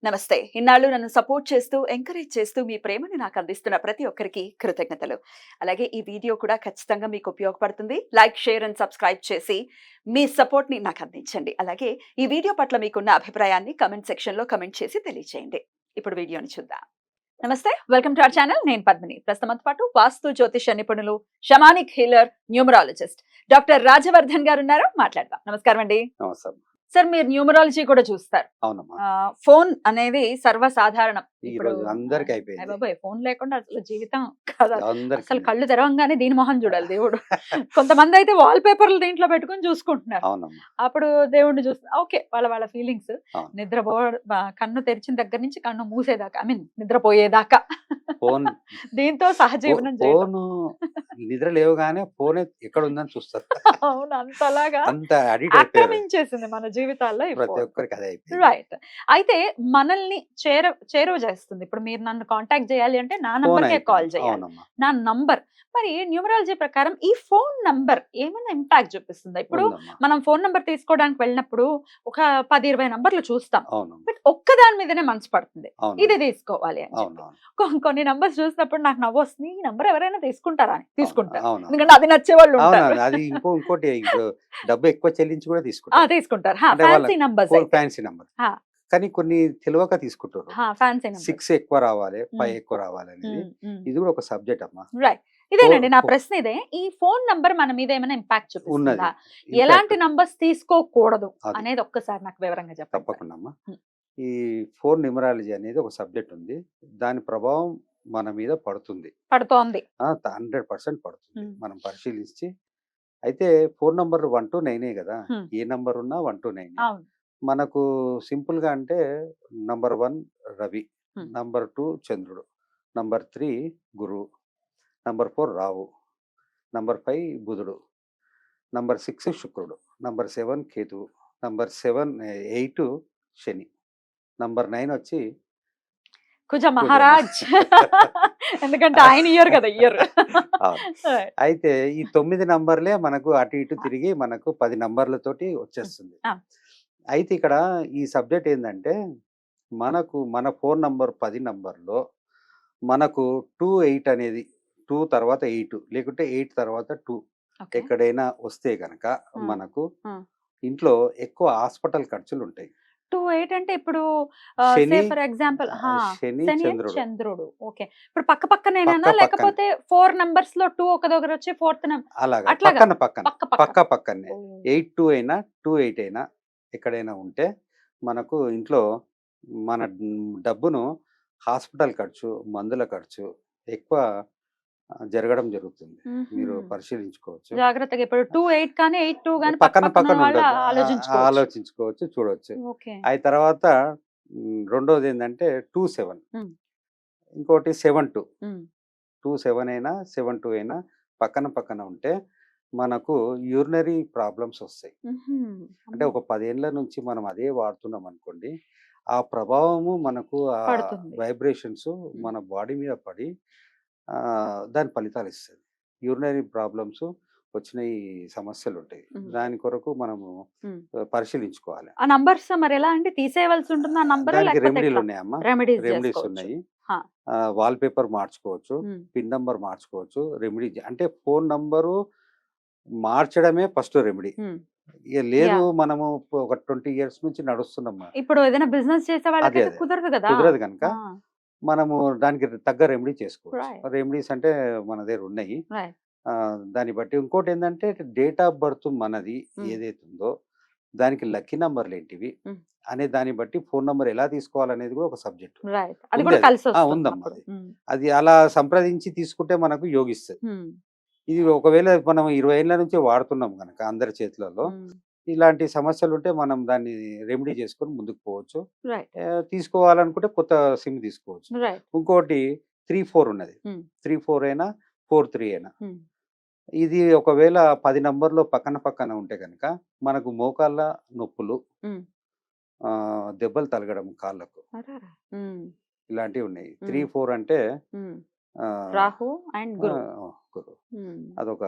నమస్తే. ఇన్నాళ్ళు నన్ను సపోర్ట్ చేస్తూ, ఎంకరేజ్ చేస్తూ మీ ప్రేమని నాకు అందిస్తున్న ప్రతి ఒక్కరికి కృతజ్ఞతలు. అలాగే ఈ వీడియో కూడా ఖచ్చితంగా మీకు ఉపయోగపడుతుంది. లైక్, షేర్ అండ్ సబ్స్క్రైబ్ చేసి మీ సపోర్ట్‌ని నాకు అందించండి. అలాగే ఈ వీడియో పట్ల మీకున్న అభిప్రాయాన్ని కామెంట్ సెక్షన్‌లో కామెంట్ చేసి తెలియజేయండి. ఇప్పుడు వీడియోని చూద్దాం. నమస్తే. Welcome to our channel. నేను పద్మిని. ప్రస్తుతంతో పాటు వాస్తు జ్యోతిష నిపుణులు, shamanic healer, numerologist doctor Rajavardhan గారు ఉన్నారు. మాట్లాడదాం. నమస్కారం అండి. నమస్కారం. సార్, మీరు న్యూమరాలజీ కూడా చూస్తారు. అవునమ్మా. ఫోన్ అనేది సర్వసాధారణం. ఈ ఇప్పుడు రోజు అందరికి అయిపోయింది. అయ్య బాబోయ్, ఫోన్ లేకుండా అసలు జీవితం కాదు. అందరికి అసలు కళ్ళు తెరవంగానే దీని మొహం చూడాలి దేవుడు. కొంతమంది అయితే వాల్ పేపర్లు దీంట్లో పెట్టుకుని చూసుకుంటున్నారు. అవునమ్మా. అప్పుడు దేవుడిని చూస్తే ఓకే, వాళ్ళ ఫీలింగ్స్. అవును. నిద్రపో కన్ను తెరిచిన దగ్గర నుంచి కన్ను మూసేదాకా, ఐ మీన్ నిద్రపోయేదాకా ఫోన్ దీంతో సహజీవనం చేయడం. ఫోన్ నిద్ర లేవగానే ఫోన్ ఎక్కడ ఉందని చూస్తారు. అవును, అంతలాగా అంత అడిక్ట్ అయిపోయారు. ఆక్రమించేసింది మన జీవితాల్లో ఈ ప్రతి ఫోన్. ఒక్కరికి అదే అయిపోయింది. రైట్. అయితే మనల్ని చేరువ చేస్తుంది. ఇప్పుడు మీరు నన్ను కాంటాక్ట్ చేయాలి అంటే నా ఫోన్ నంబర్కే కాల్ అయిపోయింది. చేయాలి. అవునమ్మా. నా నంబర్. మరి న్యూమరాలజీ ప్రకారం ఈ ఫోన్ నంబర్ ఏమైనా ఇంపాక్ట్ చూపిస్తుందా? ఇప్పుడు ఉందమ్మా. మనం ఫోన్ నంబర్ తీసుకోవడానికి వెళ్ళినప్పుడు ఒక 10-20 నంబర్లు చూస్తాం. అవునమ్మా. బట్ ఒక్కదాని మీదనే మనసు పడుతుంది, అవును. ఇది తీసుకోవాలి అని చెప్పి. అవునవును. కొన్ని నంబర్స్ చూసినప్పుడు నాకు నవ్వు వస్తుంది, ఈ నంబర్ ఎవరైనా తీసుకుంటారా అని. తీసుకుంటారు. అవును. ఎందుకంటే అది నచ్చే వాళ్ళు ఉంటారు. అవునవును. అది ఇంకోటి ఇప్పుడు డబ్బు ఎక్కువ చెల్లించి కూడా తీసుకుంటారు. తీసుకుంటారు. అంటే వాళ్ళ ఫ్యాన్సీ నంబర్స్ ఫ్యాన్సీ నంబర్. కానీ కొన్ని తెలియక తీసుకుంటారు. Fancy number. 6 ఎక్కువ రావాలి, 5 ఎక్కువ రావాలి అనేది. ఇది కూడా ఒక సబ్జెక్ట్ అమ్మా. రైట్. ఇదేనండి నా ప్రశ్న. ఇదే, ఈ ఫోన్ నంబర్ మన మీద ఏమైనా ఇంపాక్ట్ ఉన్నది. చూపిస్తుందా? ఎలాంటి నంబర్స్ తీసుకోకూడదు అది. అనేది ఒక్కసారి నాకు వివరంగా చెప్పండి. తప్పకుండా అమ్మా. ఈ ఫోన్ న్యూమరాలజీ అనేది ఒక సబ్జెక్ట్ ఉంది. దాని ప్రభావం మన మీద పడుతుంది. పడుతోంది. 100% పడుతుంది. Hmm. మనం పరిశీలించి అయితే ఫోన్ నంబర్ 1 to 9 కదా. ఏ నంబర్ ఉన్నా 1 to 9. అవును. మనకు సింపుల్ గా అంటే నంబర్ 1 రవి, Hmm. నంబర్ 2 చంద్రుడు, నంబర్ 3 గురువు, నంబర్ 4 రావు, నంబర్ 5 బుధుడు, నంబర్ 6 శుక్రుడు, నంబర్ 7 కేతువు, నంబర్ 8 శని, నంబర్ 9 వచ్చి కుజ మహారాజ్. ఎందుకంటే ఆయన ఇయ్యరు కదా, ఇయ్యరు. అవును. అయితే ఈ 9 నంబర్లే మనకు అటు ఇటు తిరిగి మనకు 10 నంబర్లతోటి వచ్చేస్తుంది. అయితే ఇక్కడ ఈ సబ్జెక్ట్ ఏంటంటే మన ఫోన్ నంబర్ 10 నంబర్లో మనకు 2-8 అనేది 2 తర్వాత 8 లేకుంటే 8 తర్వాత 2 ఎక్కడైనా వస్తే గనక మనకు ఇంట్లో ఎక్కువ హాస్పిటల్ ఖర్చులు ఉంటాయి. 2-8 అంటే ఇప్పుడు శని, ఫర్ ఎగ్జాంపుల్ శని, చంద్రుడు. ఓకే. ఇప్పుడు పక్కనేనా లేకపోతే 4 నంబర్స్ లో 2 ఒక దగ్గర వచ్చి 4th నంబర్ అలాగా అట్లాగా పక్కనే 8-2 అయినా 2-8 అయినా ఎక్కడైనా ఉంటే మనకు ఇంట్లో మన డబ్బును హాస్పిటల్ ఖర్చు, మందుల ఖర్చు ఎక్కువ జరగడం జరుగుతుంది. మీరు పరిశీలించుకోవచ్చు. జాగ్రత్తగా. ఇప్పుడు 2-8 కానీ 8-2 కానీ పక్కన వాళ్ళు ఉంటుంది. ఆలోచించుకోవచ్చు, చూడవచ్చు. ఆ తర్వాత రెండోది ఏంటంటే 2-7, ఇంకోటి 7-2. 2-7 అయినా 7-2 అయినా పక్కన ఉంటే మనకు యూరినరీ ప్రాబ్లమ్స్ వస్తాయి. అంటే ఒక 10 ఏళ్ల నుంచి మనం అదే వాడుతున్నాం అనుకోండి, ఆ ప్రభావము మనకు ఆ వైబ్రేషన్స్ మన బాడీ మీద పడి దాని ఫలితాలు ఇస్తుంది. యూరినరీ ప్రాబ్లమ్స్ వచ్చిన ఈ సమస్యలు ఉంటాయి. దాని కొరకు మనము పరిశీలించుకోవాలి. ఆ నంబర్స్ మరి ఎలా అంటే తీసేయవలసి ఉంటుందా? ఆ నంబర్ రెమెడీలు ఉన్నాయమ్మా. రెమెడీస్ ఉన్నాయి. వాల్ పేపర్ మార్చుకోవచ్చు, పిన్ నంబర్ మార్చుకోవచ్చు. రెమెడీ అంటే ఫోన్ నంబరు మార్చడమే ఫస్ట్ రెమెడీ. లేదు మనము ఒక 20 years నుంచి నడుస్తున్నాం. ఇప్పుడు ఏదైనా బిజినెస్ చేసే వాళ్ళకి కుదరదు కదా. కుదరదు కనుక మనము దానికి తగ్గ రెమెడీ చేసుకోవచ్చు. రెమెడీస్ అంటే మన దగ్గర ఉన్నాయి. దాన్ని బట్టి ఇంకోటి ఏంటంటే డేట్ ఆఫ్ బర్త్ మనది ఏదైతే ఉందో దానికి లక్కీ నంబర్లు ఏంటివి అనే దాన్ని బట్టి ఫోన్ నంబర్ ఎలా తీసుకోవాలనేది కూడా ఒక సబ్జెక్ట్ ఉందమ్మా. అది అలా సంప్రదించి తీసుకుంటే మనకు యోగిస్తుంది. ఇది ఒకవేళ మనం 20 ఏళ్ల నుంచి వాడుతున్నాం కనుక అందరి చేతులలో ఇలాంటి సమస్యలు ఉంటే మనం దాన్ని రెమెడీ చేసుకొని ముందుకు పోవచ్చు. తీసుకోవాలనుకుంటే కొత్త సిమ్ తీసుకోవచ్చు. ఇంకోటి 3-4 ఉన్నది. 3-4 అయినా 4-3 అయినా. ఇది ఒకవేళ 10 నంబర్లో పక్కన ఉంటే కనుక మనకు మోకాళ్ళ నొప్పులు, దెబ్బలు తలగడం కాళ్ళకు, ఇలాంటివి ఉన్నాయి. 3-4 అంటే రాహు అండ్ గురు. అదొక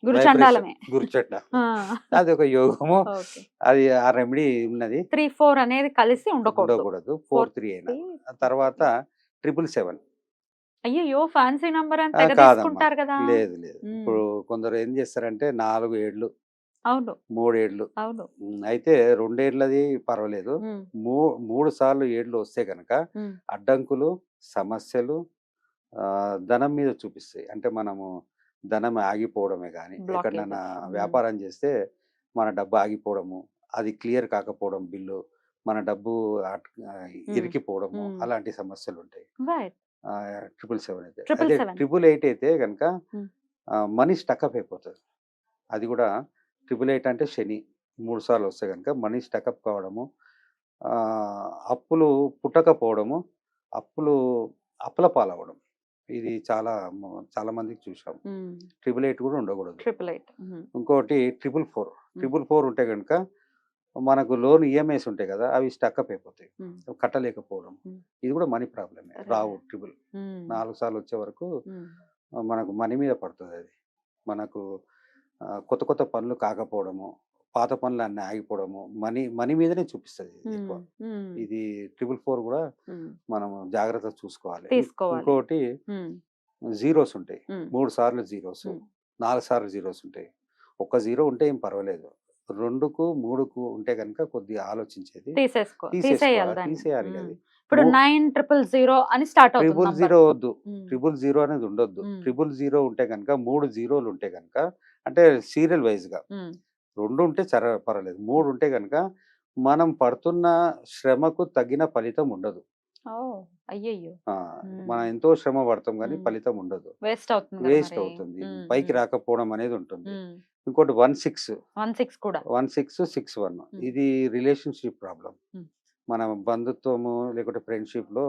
గురు vibration, చండాలమే. గురుచండ. అది ఒక యోగము. ఓకే. అది ఆ రెమెడీ ఉన్నది. 3, 4 అనేది కలిసి ఉండకూడదు. ఉండకూడదు. 4, 3 అయినా. ఆ తర్వాత 777. అయ్యయ్యో! ఫ్యాన్సీ నంబర్ అని ఆ! తెగ కాదమ్మా. తీసుకుంటారు కదా! లేదు లేదు. హ్మ్. ఇప్పుడు కొందరు ఏం చేస్తారంటే 4 ఏళ్ళు, అవును. 3 ఏళ్ళు. అవును. అయితే 2 ఏళ్ళది పర్వాలేదు. హ్మ్. 3 సార్లు ఏళ్ళు వస్తే గనక హ్మ్. అడ్డంకులు, సమస్యలు ధనం మీద చూపిస్తాయి. అంటే మనము ధనం ఆగిపోవడమే గానీ, ఎక్కడైనా బ్లాకేజెస్. వ్యాపారం చేస్తే మన డబ్బు ఆగిపోవడము, అది క్లియర్ కాకపోవడం బిల్లు, మన డబ్బు ఇరికిపోవడము, హ్మ్. అలాంటి సమస్యలుంటాయి. రైట్. 777 అయితే. అదే 777. 888 అయితే గనక హ్మ్. మనీ స్టకప్ అయిపోతది. అది కూడా 888 అంటే శని. 3 సార్లు వస్తే గనక మనీ స్టకప్ కావడము, అప్పులు పుట్టకపోవడము, అప్పులు అప్పుల పాలవ్వడం. ఇది చాలా మందికి చూసాం. హ్మ్. 888 కూడా ఉండకూడదు. 888. హ్మ్. ఇంకోటి 444. 444 ఉంటే గనక మనకు లోన్ ఈఎంఐస్ ఉంటాయి కదా! అవి స్టకప్ అయిపోతాయి. హ్మ్. కట్టలేకపోవడం. హ్మ్. ఇది కూడా మనీ ప్రాబ్లమే. రావు ట్రిబుల్. హ్మ్. 4 సార్లు వచ్చే వరకు హ్మ్. మనకు మనీ మీద పడతదది. మనకు కొత్త కొత్త పనులు కాకపోవడము, పాత పనులన్నీ ఆగిపోవడము, మనీ మీదనే చూపిస్తది ఎక్కువ. హ్మ్. హ్మ్. ఇది 444 కూడా హ్మ్. మనం జాగ్రత్తగా చూసుకోవాలి. తీసుకోవాలి. ఇంకోటి హ్మ్. జీరోస్ ఉంటాయి. హ్మ్. 3 సార్లు జీరోస్, హ్మ్. 4 సార్లు జీరోస్ ఉంటాయి. ఒక్క జీరో ఉంటే ఏం పర్వాలేదు. 2కు, 3కు ఉంటే గనుక కొద్దిగా ఆలోచించేది. తీసేయాలి తీసేయాలి దాన్ని. అది. హ్మ్. ఇప్పుడు మూ 9000 అని స్టార్ట్ అవుతుంది నంబర్. 000 వద్దు. హ్మ్. 000 అనేది ఉండొద్దు. హ్మ్. 000 ఉంటే గనక 3 జీరోలు ఉంటే గనక అంటే సీరియల్ వైస్‌గా హ్మ్. 2 ఉంటే పర్వాలేదు. 3 ఉంటే గనక మనం పడుతున్న శ్రమకు తగిన ఫలితం ఉండదు. ఓహ్! అయ్యయ్యో! ఆ! హ్మ్. మనం ఎంతో శ్రమ పడతాం గానీ హ్మ్. ఫలితం ఉండదు. వేస్ట్ అవుతుంది కదా వేస్ట్ మరి. అవుతుంది. హ్మ్. పైకి హ్మ్. రాకపోవడం అనేది ఉంటుంది. హ్మ్. ఇంకోటి 16, 16 కూడా. 61 హ్మ్. ఇది రిలేషన్‌షిప్ ప్రాబ్లమ్. హ్మ్. మన బంధుత్వము లేకుంటే ఫ్రెండ్‌షిప్‌లో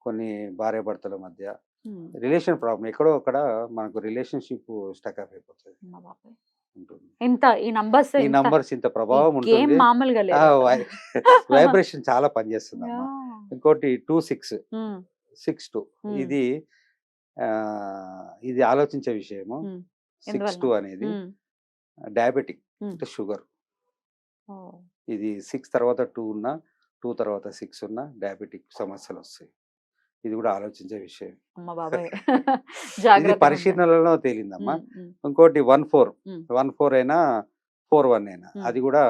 కొన్ని భార్యాభర్తల మధ్య హ్మ్. రిలేషన్ ప్రాబ్లమ్ ఎక్కడో అక్కడ మనకు రిలేషన్‌షిప్ స్టకప్ అయిపోతది. అమ్మ బాబోయ్! ఉంటుంది. ఈ నంబర్స్ ఈ నంబర్స్ ఇంత ఈ ప్రభావం గేమ్ ఉంటుంది. మామూలుగా ఆ! లేదు వై అసల. వైబ్రేషన్ చాలా పనిచేస్తుందమ్మా. యాహ్! ఇంకోటి 26, హ్మ్. 62 హ్మ్. ఇది ఆలోచించే విషయము. హ్మ్. ఎందువలన? 62 అనేది హ్మ్. డయాబెటిక్ హ్మ్. అంటే షుగర్. ఓహ్! ఇది 6 తర్వాత 2 ఉన్నా, 2 తర్వాత 6 ఉన్నా డయాబెటిక్ సమస్యలొస్తాయి. ఇది కూడా ఆలోచించే విషయం. అమ్మ బాబోయ్! ఇది జాగ్రత్తగుండాలి. పరిశీలనలో తేలిందమ్మా. హ్మ్. హ్మ్. ఇంకోటి 14, హ్మ్. 14 అయినా, 41 అయినా హ్మ్. అది కూడా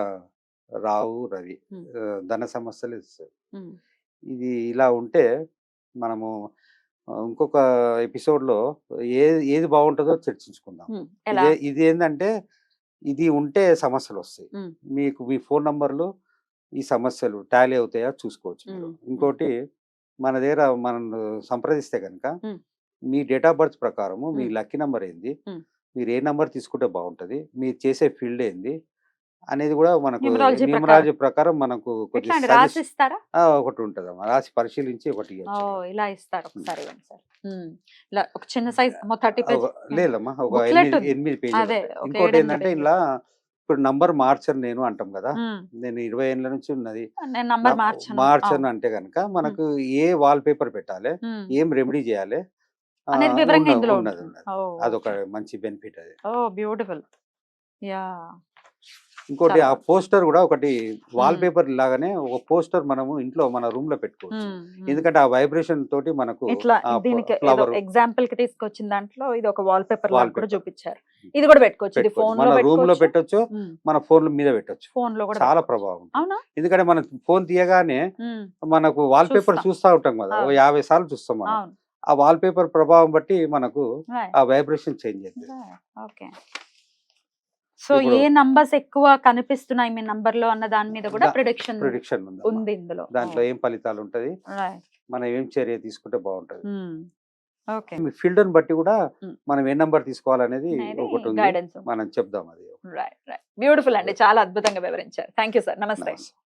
రావు, రవి హ్మ్. ధన సమస్యలు ఇస్తాయి. హ్మ్. ఇది ఇలా ఉంటే మనము ఇంకొక ఎపిసోడ్‌లో ఏది బావుంటదో చర్చించుకుందాం. హ్మ్. ఎలా? ఇదేందంటే ఇది ఉంటే సమస్యలొస్తాయి. హ్మ్. మీకు మీ ఫోను నంబర్‌లు ఈ సమస్యలు టాలీ అవుతాయా చూసుకోవచ్చు మీరు. హ్మ్. హ్మ్. ఇంకోటి మన దగ్గర మనల్ని సంప్రదిస్తే గనక హ్మ్. మీ డేట్ ఆఫ్ బర్త్ ప్రకారము మీ హ్మ్. లక్కీ నంబర్ ఏంది? హ్మ్. మీరు ఏ నంబర్ తీసుకుంటే బావుంటది? మీరు చేసే ఫీల్డ్ ఏంది? అనేది గూడా మనకు న్యూమరాలజీ ప్రకారం. న్యూమరాలజీ ప్రకారం మనకు ఎట్లా కొద్దిగా అండి రాసిస్తారా? ఒకటుంటదమ్మా. రాసి పరిశీలించి ఒకటి ఇయ్యొచ్చట్లా. ఓహ్! ఇలా ఇస్తారు. హ్మ్. ఒకసారి ఇవ్వండి సార్. హ్మ్. ఇలా ఒక చిన్న సైజ్ 30 ఒక పేజెస్. హ్మ్. లేదమ్మా. ఒక బుక్లెట్ 8, ఉంది. 8 అదే పేజీలుంటాయి. ఒక 7, 8 ఇంకోటేందంటే పేజీలు. ఇందులో ఇప్పుడు నంబర్ మార్చను నేను అంటాం గదా! హ్మ్. నేను 20 ఏండ్ల నుంచి ఉన్నది. నేను న నంబర్ మార్చను. మార్చను అవును. అంటే గనక హ్మ్. మనకు ఏ వాల్ పేపర్ పెట్టాలే? హ్మ్. ఏం రెమెడీ జేయాలే? అనేది వివరంగా ఇందులో ఉన్నది. ఉంటుంది. ఉన్నది. ఓహ్! అదొక ఓకే. మంచి బెనిఫిట్ అది. ఓహ్! బ్యూటిఫుల్. యాహ్! ఇంకోటి చాలా ఆ బాగుంది. పోస్టర్ గూడా ఒకటి వాల్ హ్మ్. పేపర్ లాగానే ఒక పోస్టర్ మనము ఇంట్లో మన రూమ్‌లో పెట్టుకోవచ్చు. హ్మ్. హ్మ్. ఎందుకంటే ఆ వైబ్రేషన్ తోటి మనకు ఇట్లా ఫ దీనికి ఏదో ఫ్లవరు ఎగ్జాంపుల్‌కి తీసుకొచ్చిన దాంట్లో ఇది ఒక వాల్ పేపర్ లాగా వాల్ కూడా పేపర్ చూపిచ్చారు. ఇది కూడా పెట్టుకోవచ్చు. ఇది పెట్టుకోవచ్చు. ఫోన్‌లో మన రూమ్‌లో పెట్టుకోవచ్చు. పెట్టొచ్చు. హ్మ్. మన ఫోన్‌ల మీద పెట్టొచ్చు. ఫోన్‌లో కూడా చాలా పెట్టుకోవచ్చు. ప్రభావం ఉంటుంది. అవునా? ఎందుకంటే మనం ఫోన్ తీయగానే హ్మ్. మనకు వాల్ పేపర్ చూస్తాం. చూస్తా ఉంటాం గదా! ఓ అవును. 50 సార్లు చూస్తాం మనం. అవును. ఆ వాల్ పేపర్ ప్రభావం బట్టి మనకు రైట్. ఆ వైబ్రేషన్ చేంజ్ అయితది. రైట్. ఓకే. సో, ఇప్పుడు ఏ నంబర్స్ ఎక్కువ కనిపిస్తున్నాయి మీ నంబర్‌లో అన్న దాని మీద కూడా ప్రిడిక్షన్ ప్రిడిక్షన్ ఉందమ్మా. ఉంది ఇందులో. దాంట్లో ఓహ్! ఏం ఫలితాలుంటది? రైట్. మనం ఏం చర్య తీసుకుంటే బావుంటది? హ్మ్. ఓకే. మీ ఫీల్డ్‌ని బట్టి గూడా హ్మ్. మనం ఏ నంబర్ తీసుకోవాలనేది అనేది ఒకటుంది. గైడెన్స్. మనం చెప్దాం అది. రైట్. రైట్. బ్యూటిఫుల్ అండి. చాలా అద్భుతంగా వివరించారు. Thank you sir. నమస్తే. నమస్తే.